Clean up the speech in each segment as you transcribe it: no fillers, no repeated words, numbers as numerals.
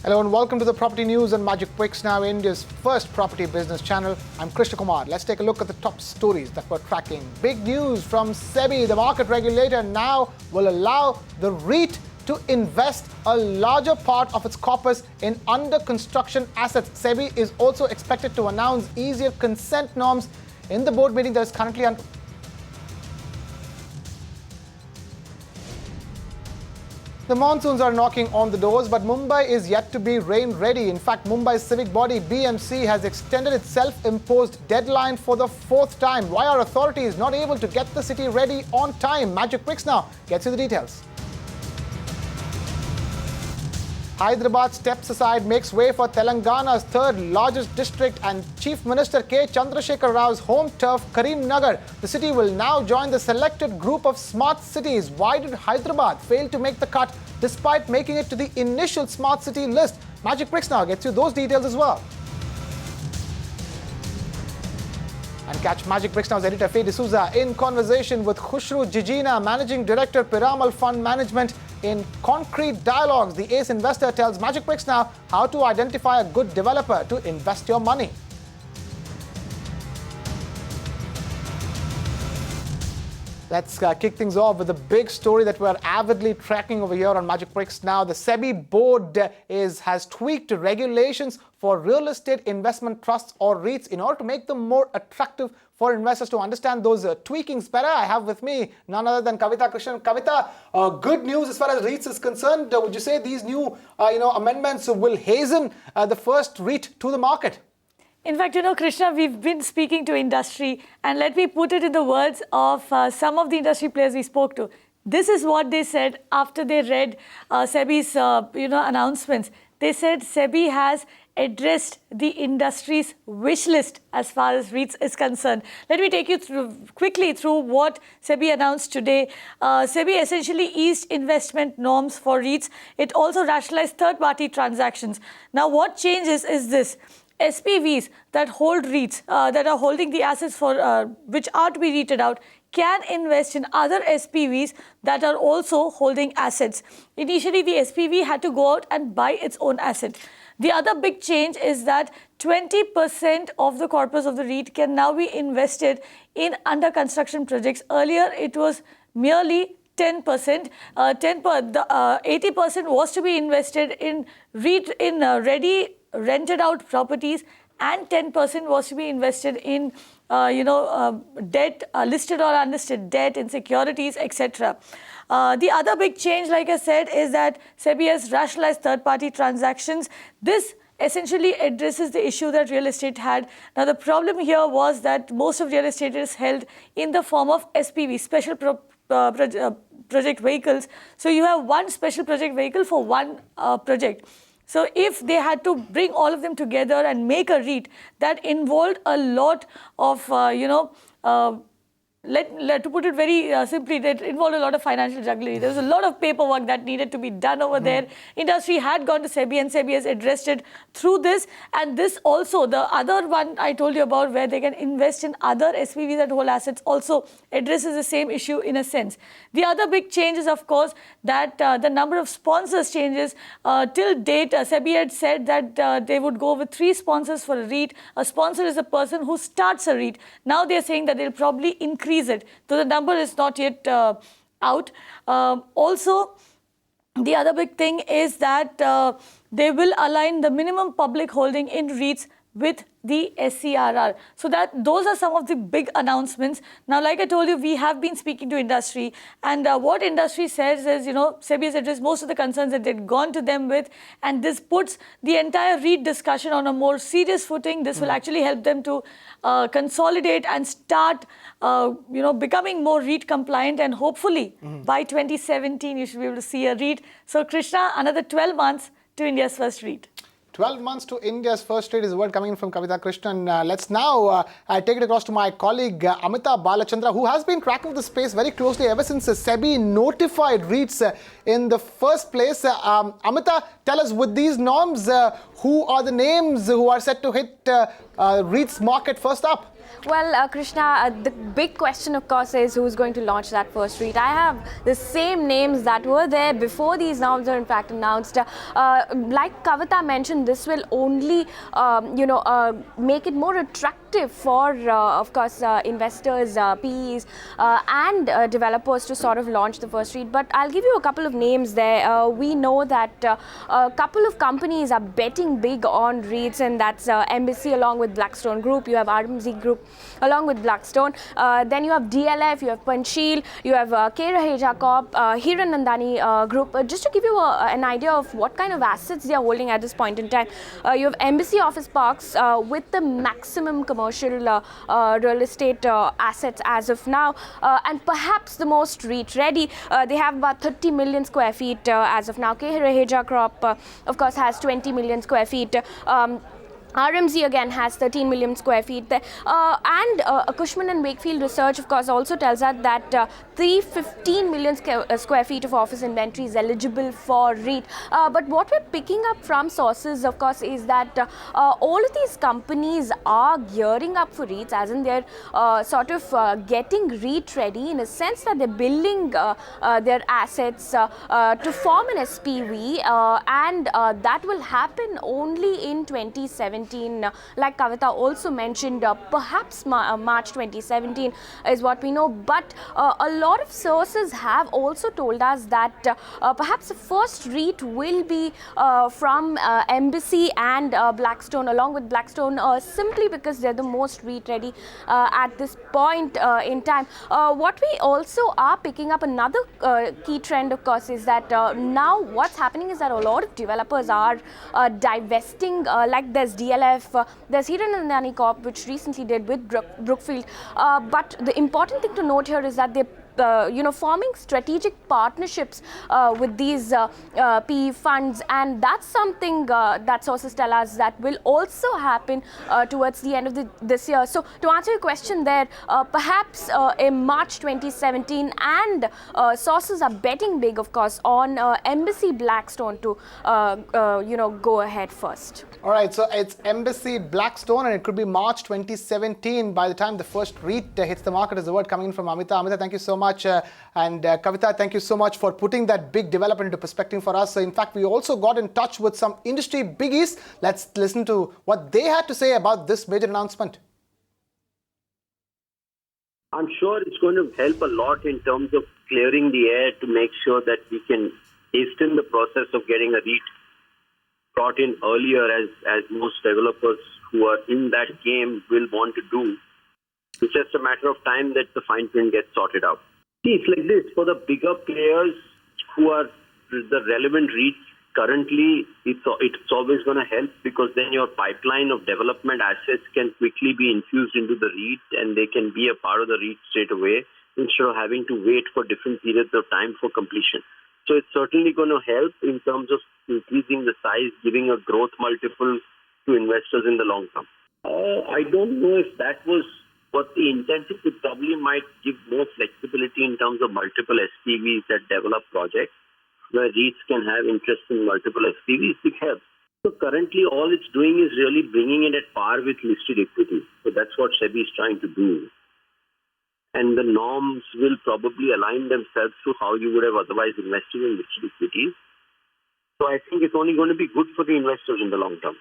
Hello and welcome to the Property News and Magicbricks, now India's first property business channel. I'm Krishna Kumar. Let's take a look at the top stories that we're tracking. Big news from SEBI, the market regulator, now will allow the REIT to invest a larger part of its corpus in under-construction assets. SEBI is also expected to announce easier consent norms in the board meeting that is currently under. The monsoons are knocking on the doors, but Mumbai is yet to be rain ready. In fact, Mumbai's civic body BMC has extended its self-imposed deadline for the fourth time. Why are authorities not able to get the city ready on time? Magicbricks now gets you the details. Hyderabad steps aside, makes way for Telangana's third largest district, and Chief Minister K. Chandrasekhar Rao's home turf, Kareemnagar. The city will now join the selected group of smart cities. Why did Hyderabad fail to make the cut despite making it to the initial smart city list? Magicbricks now gets you those details as well. And catch Magicbricks Now's editor Faye D'Souza in conversation with Khushru Jijina, Managing Director, Piramal Fund Management. In concrete dialogues, the ace investor tells Magicbricks Now how to identify a good developer to invest your money. Let's kick things off with a big story that we're avidly tracking over here on Magicbricks Now. The SEBI board has tweaked regulations for real estate investment trusts or REITs in order to make them more attractive for investors. To understand those tweakings better, I have with me none other than Kavita Krishnan. Kavita, good news as far as REITs is concerned. Would you say these new amendments will hasten the first REIT to the market? In fact, Krishna, we've been speaking to industry, and let me put it in the words of some of the industry players we spoke to. This is what they said after they read SEBI's, announcements. They said SEBI has addressed the industry's wish list as far as REITs is concerned. Let me take you quickly through what SEBI announced today. SEBI essentially eased investment norms for REITs. It also rationalized third-party transactions. Now, what changes is this. SPVs that hold REITs, that are holding the assets for which are to be REITed out, can invest in other SPVs that are also holding assets. Initially, the SPV had to go out and buy its own asset. The other big change is that 20% of the corpus of the REIT can now be invested in under construction projects. Earlier, it was merely 10%. 80% was to be invested in ready rented out properties, and 10% was to be invested in debt, listed or unlisted debt, in securities, etc. The other big change, like I said, is that SEBI has rationalized third-party transactions. This essentially addresses the issue that real estate had. Now, the problem here was that most of real estate is held in the form of SPV, special project vehicles. So you have one special project vehicle for one project. So if they had to bring all of them together and make a REIT, that involved a lot of, to put it very simply, that involved a lot of financial jugglery. There was a lot of paperwork that needed to be done over there. Industry had gone to SEBI, and SEBI has addressed it through this. And this also, the other one I told you about, where they can invest in other SPVs that hold assets, also addresses the same issue in a sense. The other big change is, of course, that the number of sponsors changes. Till date, SEBI had said that they would go with 3 sponsors for a REIT. A sponsor is a person who starts a REIT. Now they're saying that they'll probably increase it. So the number is not yet out. Also, the other big thing is that they will align the minimum public holding in REITs with the SCRR. So those are some of the big announcements. Now, like I told you, we have been speaking to industry, and what industry says is, SEBI has addressed most of the concerns that they'd gone to them with, and this puts the entire REIT discussion on a more serious footing. This will actually help them to consolidate and start, becoming more REIT compliant, and hopefully by 2017, you should be able to see a REIT. So, Krishna, another 12 months to India's first REIT. 12 months to India's first REIT is a word coming in from Kavita Krishnan. Let's now take it across to my colleague Amita Balachandra, who has been tracking the space very closely ever since SEBI notified REITs in the first place. Amita, tell us, with these norms, who are the names who are set to hit REITs market first up? Well, Krishna, the big question, of course, is who's going to launch that first REIT. I have the same names that were there before these norms are in fact announced. Like Kavita mentioned, this will only, make it more attractive for, of course, investors, PEs, and developers to sort of launch the first REIT. But I'll give you a couple of names there. We know that a couple of companies are betting big on REITs, and that's Embassy along with Blackstone Group. You have RMZ Group along with Blackstone. Then you have DLF, you have Panchsheel, you have K. Raheja Corp, Hiranandani Group. Just to give you an idea of what kind of assets they are holding at this point in time, you have Embassy Office Parks with the maximum commercial real estate assets as of now, and perhaps the most REIT ready. They have about 30 million square feet as of now. K. Raheja Corp, of course, has 20 million square feet. RMZ again has 13 million square feet there. And Cushman and Wakefield research, of course, also tells us that 315 million square feet of office inventory is eligible for REIT. But what we're picking up from sources, of course, is that all of these companies are gearing up for REITs, as in they're sort of getting REIT ready in a sense that they're building their assets to form an SPV, and that will happen only in 2017. Like Kavita also mentioned, perhaps March 2017 is what we know. But a lot of sources have also told us that perhaps the first REIT will be from Embassy and Blackstone, along with Blackstone, simply because they're the most REIT ready at this point in time. What we also are picking up, another key trend, of course, is that now what's happening is that a lot of developers are divesting, like there's DLF, there's Hiranandani Corp, which recently did with Brookfield. But the important thing to note here is that they're forming strategic partnerships with these PE funds, and that's something that sources tell us that will also happen towards the end of this year. So to answer your question there, perhaps in March 2017, and sources are betting big, of course, on Embassy Blackstone to go ahead first. All right, so it's Embassy Blackstone, and it could be March 2017 by the time the first REIT hits the market, is the word coming in from Amita. Amita, thank you so much. And Kavita, thank you so much for putting that big development into perspective for us. So in fact, we also got in touch with some industry biggies. Let's listen to what they had to say about this major announcement. I'm sure it's going to help a lot in terms of clearing the air to make sure that we can hasten the process of getting a REIT brought in earlier, as most developers who are in that game will want to do. It's just a matter of time that the fine print gets sorted out. See, it's like this. For the bigger players who are the relevant REITs currently, it's always going to help, because then your pipeline of development assets can quickly be infused into the REIT, and they can be a part of the REIT straight away instead of having to wait for different periods of time for completion. So it's certainly going to help in terms of increasing the size, giving a growth multiple to investors in the long term. I don't know if that was what the intent is. It probably might give more flexibility in terms of multiple SPVs that develop projects, where REITs can have interest in multiple SPVs. It helps. So currently all it's doing is really bringing it at par with listed equity. So that's what SEBI is trying to do. And the norms will probably align themselves to how you would have otherwise invested in listed equities. So I think it's only going to be good for the investors in the long term.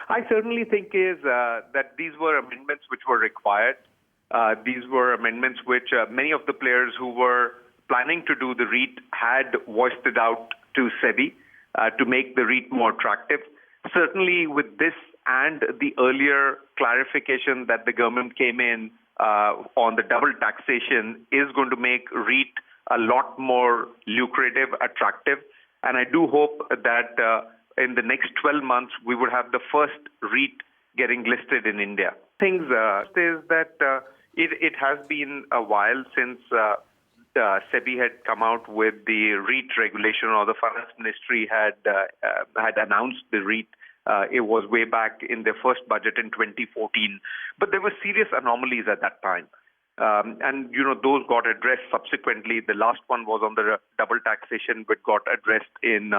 I certainly think that these were amendments which were required. These were amendments which many of the players who were planning to do the REIT had voiced it out to SEBI to make the REIT more attractive. Certainly with this and the earlier clarification that the government came in on the double taxation is going to make REIT a lot more lucrative, attractive. And I do hope that in the next 12 months, we would have the first REIT getting listed in India. Things is that it has been a while since SEBI had come out with the REIT regulation, or the Finance Ministry had announced the REIT. It was way back in their first budget in 2014. But there were serious anomalies at that time. And, those got addressed subsequently. The last one was on the double taxation, but got addressed in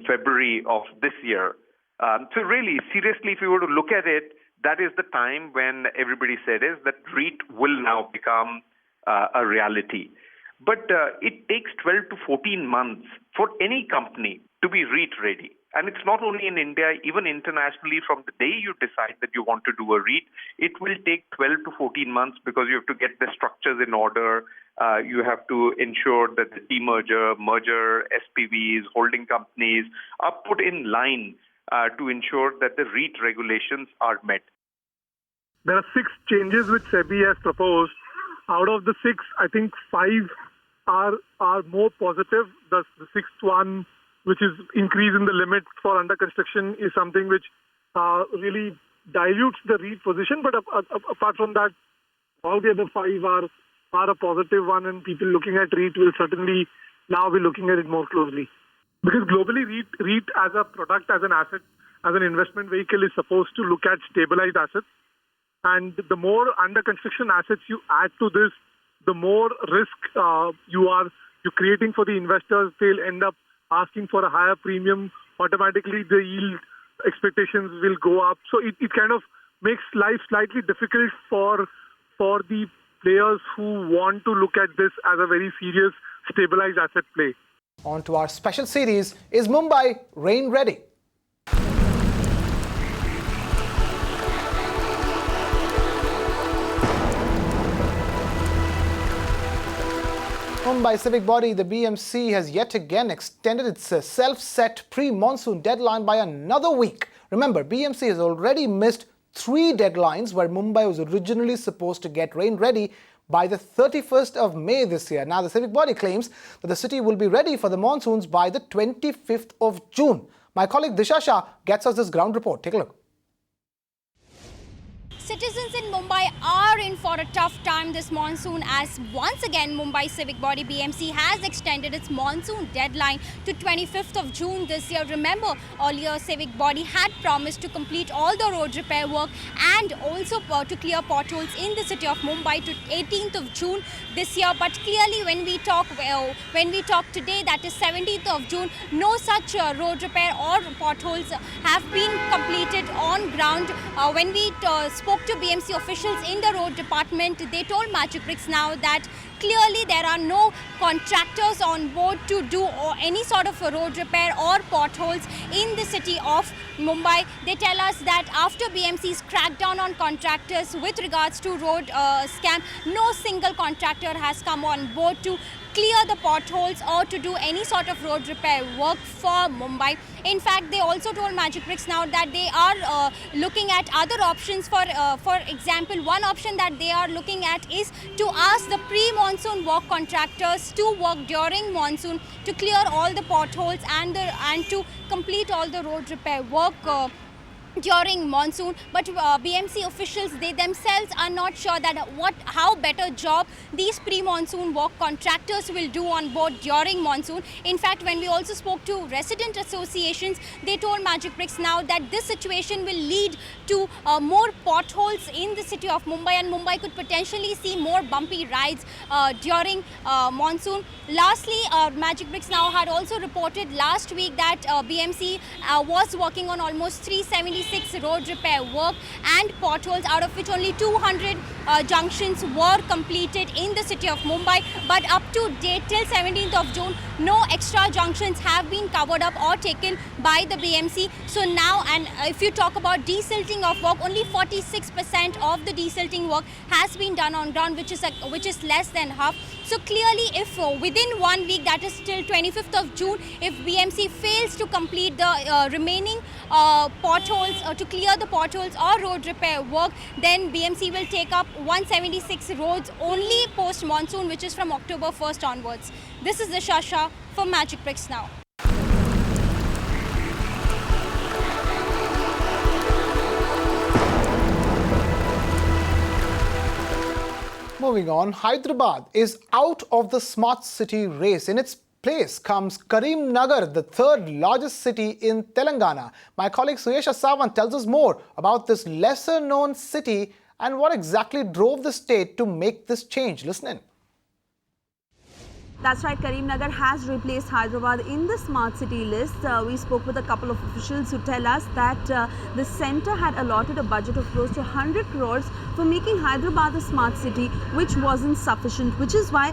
February of this year. So really, seriously, if you were to look at it, that is the time when everybody said is that REIT will now become a reality. But it takes 12 to 14 months for any company to be REIT ready. And it's not only in India, even internationally, from the day you decide that you want to do a REIT, it will take 12 to 14 months because you have to get the structures in order. You have to ensure that the demerger, merger, SPVs, holding companies are put in line to ensure that the REIT regulations are met. There are 6 changes which SEBI has proposed. Out of the 6, I think 5 are more positive. The 6th one, which is increase in the limit for under construction, is something which really dilutes the REIT position. But apart from that, all the other 5 are a positive one, and people looking at REIT will certainly now be looking at it more closely. Because globally, REIT as a product, as an asset, as an investment vehicle is supposed to look at stabilized assets. And the more under construction assets you add to this, the more risk you're creating for the investors. They'll end up asking for a higher premium. Automatically, the yield expectations will go up. So it kind of makes life slightly difficult for the players who want to look at this as a very serious stabilized asset play. On to our special series, Is Mumbai Rain Ready? Mumbai civic body, the BMC, has yet again extended its self-set pre-monsoon deadline by another week. Remember, BMC has already missed 3 deadlines where Mumbai was originally supposed to get rain ready by the 31st of May this year. Now, the civic body claims that the city will be ready for the monsoons by the 25th of June. My colleague Disha Shah gets us this ground report. Take a look. Citizens in Mumbai are in for a tough time this monsoon, as once again Mumbai civic body BMC has extended its monsoon deadline to 25th of June this year. Remember, earlier civic body had promised to complete all the road repair work and also to clear potholes in the city of Mumbai to 18th of June this year. But clearly, when we talk today, that is 17th of June, no such road repair or potholes have been completed on ground. When we spoke to BMC officials in the road department, they told Magicbricks now that clearly there are no contractors on board to do any sort of a road repair or potholes in the city of Mumbai. They tell us that after BMC's crackdown on contractors with regards to road scam, no single contractor has come on board to clear the potholes or to do any sort of road repair work for Mumbai. In fact, they also told Magicbricks now that they are looking at other options. For example, one option that they are looking at is to ask the pre-monsoon work contractors to work during monsoon to clear all the potholes and to complete all the road repair work during monsoon. But BMC officials, they themselves are not sure that how better job these pre-monsoon work contractors will do on board during monsoon. In fact, when we also spoke to resident associations, they told Magicbricks now that this situation will lead to more potholes in the city of Mumbai, and Mumbai could potentially see more bumpy rides during monsoon. Lastly, Magicbricks now had also reported last week that BMC was working on almost 376 road repair work and potholes, out of which only 200 junctions were completed in the city of Mumbai. But up to date, till 17th of June, no extra junctions have been covered up or taken by the BMC. So now, and if you talk about desilting of work, only 46% of the desilting work has been done on ground, which is less than half. So clearly, if within 1 week, that is till 25th of June, if BMC fails to complete the remaining potholes, to clear the potholes or road repair work, then BMC will take up 176 roads only post-monsoon, which is from October 1st onwards. This is Disha Shah for Magicbricks Now. Moving on, Hyderabad is out of the smart city race. In its place comes Kareemnagar, the 3rd largest city in Telangana. My colleague Suyesha Sawant tells us more about this lesser known city and what exactly drove the state to make this change. Listen in. That's right, Kareemnagar has replaced Hyderabad in the smart city list. We spoke with a couple of officials who tell us that the centre had allotted a budget of close to 100 crores for making Hyderabad a smart city, which wasn't sufficient, which is why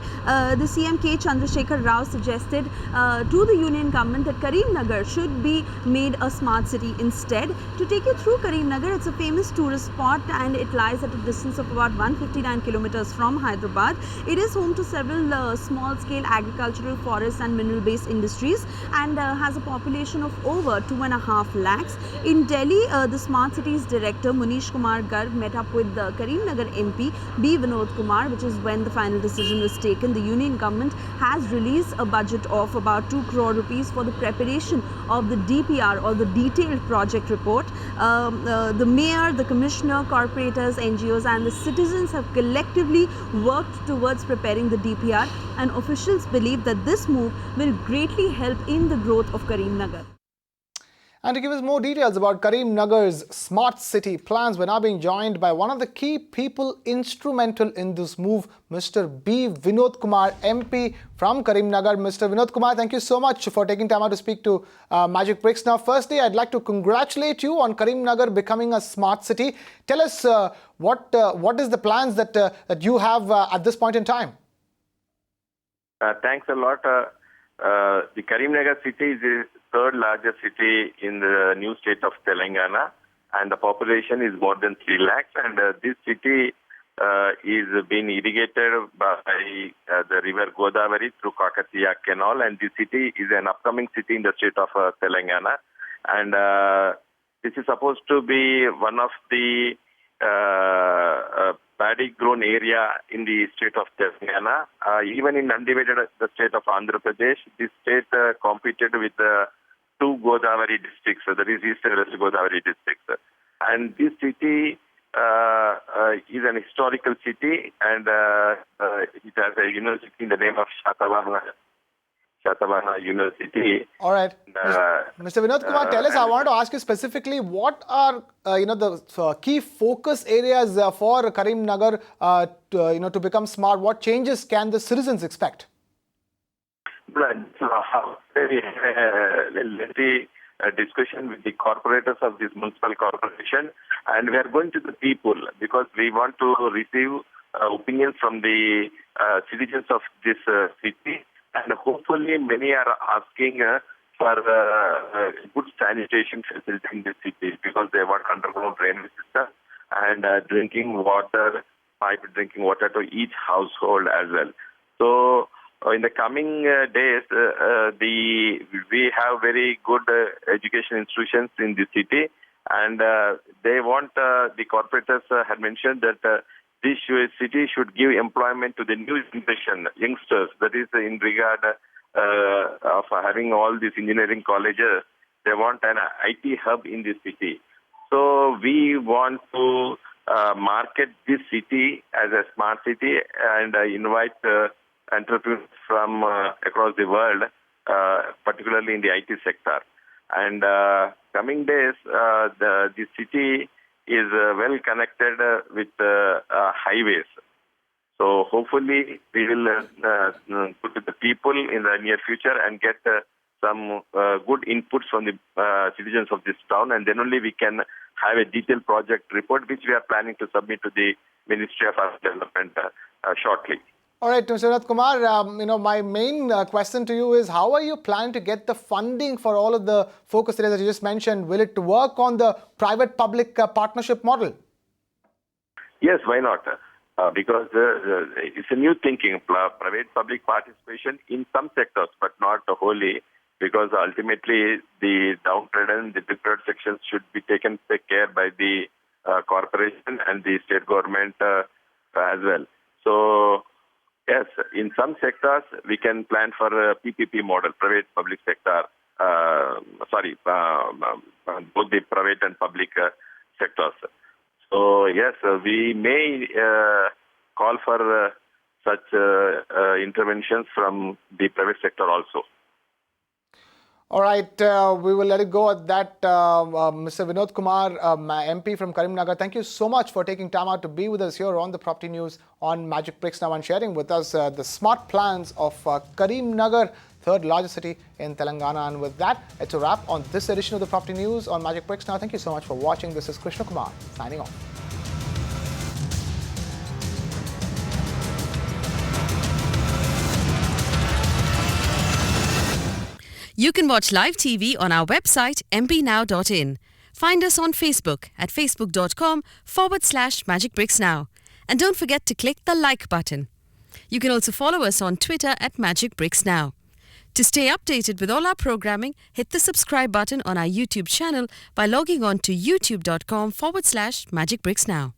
the CM K. Chandrasekhar Rao suggested to the union government that Kareemnagar should be made a smart city instead. To take you through Kareemnagar, it's a famous tourist spot and it lies at a distance of about 159 kilometers from Hyderabad. It is home to several small-scale agricultural, forest and mineral-based industries and has a population of over 2.5 lakhs. In Delhi, the Smart Cities Director Munish Kumar Garg met up with the Kareemnagar MP B. Vinod Kumar, which is when the final decision was taken. The union government has released a budget of about 2 crore rupees for the preparation of the DPR or the detailed project report. The mayor, the commissioner, corporators, NGOs and the citizens have collectively worked towards preparing the DPR, and officials believe that this move will greatly help in the growth of Kareemnagar. And to give us more details about Kareemnagar's smart city plans, we're now being joined by one of the key people instrumental in this move, Mr. B. Vinod Kumar, MP from Kareemnagar. Mr. Vinod Kumar, thank you so much for taking time out to speak to Magicbricks. Now, firstly, I'd like to congratulate you on Kareemnagar becoming a smart city. Tell us what is the plans that you have at this point in time? Thanks a lot. The Kareemnagar city is the third largest city in the new state of Telangana, and the population is more than 3 lakhs. And this city is being irrigated by the river Godavari through Kakatiya Canal, and this city is an upcoming city in the state of Telangana. And this is supposed to be one of the paddy grown area in the state of Telangana. Even in undivided the state of Andhra Pradesh, this state competed with two Godavari districts, that is East and West Godavari districts. And this city is an historical city, and it has a university in the name of Shatavahana University. All right. Mr. Vinod Kumar, tell us, I wanted to ask you specifically, what are the key focus areas for Kareemnagar to become smart? What changes can the citizens expect? Very lengthy discussion with the corporators of this municipal corporation, and we are going to the people because we want to receive opinions from the citizens of this city. And hopefully many are asking for good sanitation facility in the city because they want underground drainage system and drinking water, pipe drinking water to each household as well. So in the coming days, we have very good education institutions in the city, and they want, the corporators had mentioned that this city should give employment to the new generation, youngsters. That is in regard of having all these engineering colleges. They want an IT hub in the city. So we want to market this city as a smart city and invite entrepreneurs from across the world, particularly in the IT sector. And coming days, the city is well connected with highways. So hopefully we will put to the people in the near future and get some good inputs from the citizens of this town, and then only we can have a detailed project report which we are planning to submit to the Ministry of Urban Development shortly. All right, Mr. Vinod Kumar, my main question to you is, how are you planning to get the funding for all of the focus areas that you just mentioned? Will it work on the private-public partnership model? Yes, why not? Because it's a new thinking, private-public participation in some sectors, but not wholly, because ultimately the downtrodden, the deprived sections should be taken care by the corporation and the state government as well. So, yes, in some sectors, we can plan for a PPP model, private-public sector, both the private and public sectors. So, yes, we may call for such interventions from the private sector also. All right, we will let it go at that. Mr. Vinod Kumar, MP from Kareemnagar, thank you so much for taking time out to be with us here on the Property News on Magic Bricks Now and sharing with us the smart plans of Kareemnagar, third largest city in Telangana. And with that, it's a wrap on this edition of the Property News on Magic Bricks Now. Thank you so much for watching. This is Krishna Kumar signing off. You can watch live TV on our website mpnow.in. Find us on Facebook at facebook.com/magicbricksnow. And don't forget to click the like button. You can also follow us on Twitter at magicbricksnow. To stay updated with all our programming, hit the subscribe button on our YouTube channel by logging on to youtube.com/magicbricksnow.